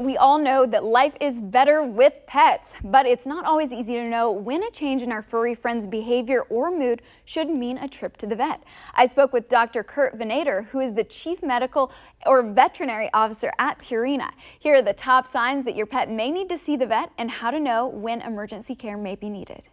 We all know that life is better with pets, but it's not always easy to know when a change in our furry friend's behavior or mood should mean a trip to the vet. I spoke with Dr. Kurt Venator, who is the Chief Medical or Veterinary Officer at Purina. Here are the top signs that your pet may need to see the vet and how to know when emergency care may be needed.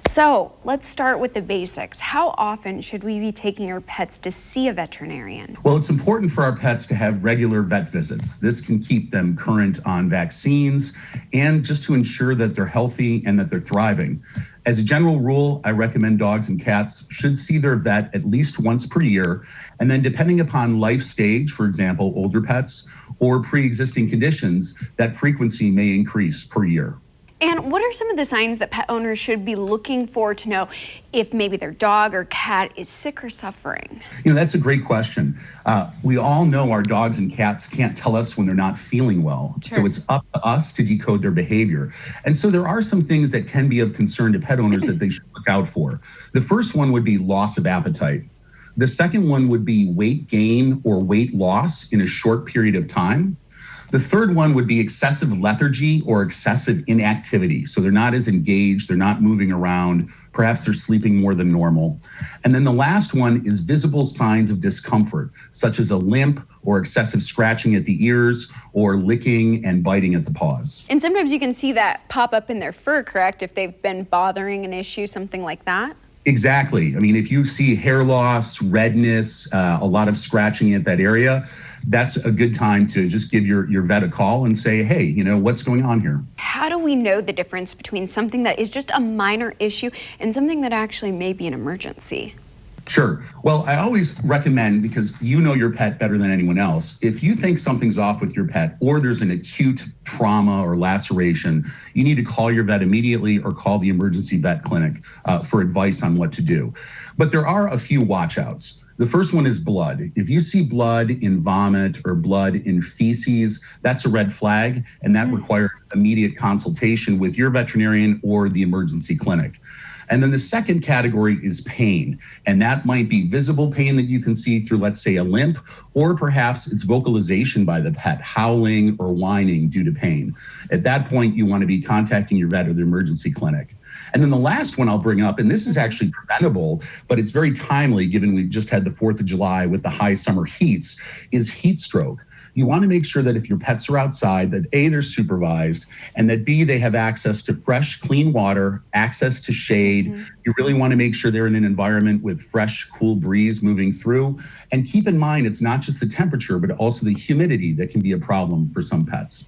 So let's start with the basics. How often should we be taking our pets to see a veterinarian? Well, it's important for our pets to have regular vet visits. This can keep them current on vaccines and just to ensure that they're healthy and that they're thriving. As a general rule, I recommend dogs and cats should see their vet at least once per year. And then depending upon life stage, for example, older pets or pre-existing conditions, that frequency may increase per year. And what are some of the signs that pet owners should be looking for to know if maybe their dog or cat is sick or suffering? That's a great question. We all know our dogs and cats can't tell us when they're not feeling well. Sure. So it's up to us to decode their behavior. And so there are some things that can be of concern to pet owners that they should look out for. The first one would be loss of appetite. The second one would be weight gain or weight loss in a short period of time. The third one would be excessive lethargy or excessive inactivity. So they're not as engaged, they're not moving around, perhaps they're sleeping more than normal. And then the last one is visible signs of discomfort, such as a limp or excessive scratching at the ears or licking and biting at the paws. And sometimes you can see that pop up in their fur, correct? If they've been bothering an issue, something like that? Exactly. I mean, if you see hair loss, redness, a lot of scratching at that area, that's a good time to just give your vet a call and say, hey, what's going on here? How do we know the difference between something that is just a minor issue and something that actually may be an emergency? Sure. Well, I always recommend, because you know your pet better than anyone else, if you think something's off with your pet or there's an acute trauma or laceration, you need to call your vet immediately or call the emergency vet clinic for advice on what to do. But there are a few watchouts. The first one is blood. If you see blood in vomit or blood in feces, that's a red flag, and that requires immediate consultation with your veterinarian or the emergency clinic. And then the second category is pain, and that might be visible pain that you can see through, let's say, a limp, or perhaps it's vocalization by the pet, howling or whining due to pain. At that point, you want to be contacting your vet or the emergency clinic. And then the last one I'll bring up, and this is actually preventable, but it's very timely given we've just had the 4th of July with the high summer heats, is heat stroke. You want to make sure that if your pets are outside, that A, they're supervised, and that B, they have access to fresh, clean water, access to shade. You really want to make sure they're in an environment with fresh, cool breeze moving through. And keep in mind, it's not just the temperature, but also the humidity that can be a problem for some pets.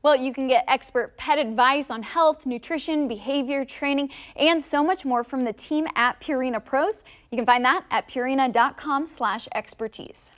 Well, you can get expert pet advice on health, nutrition, behavior, training, and so much more from the team at Purina Pros. You can find that at purina.com/expertise.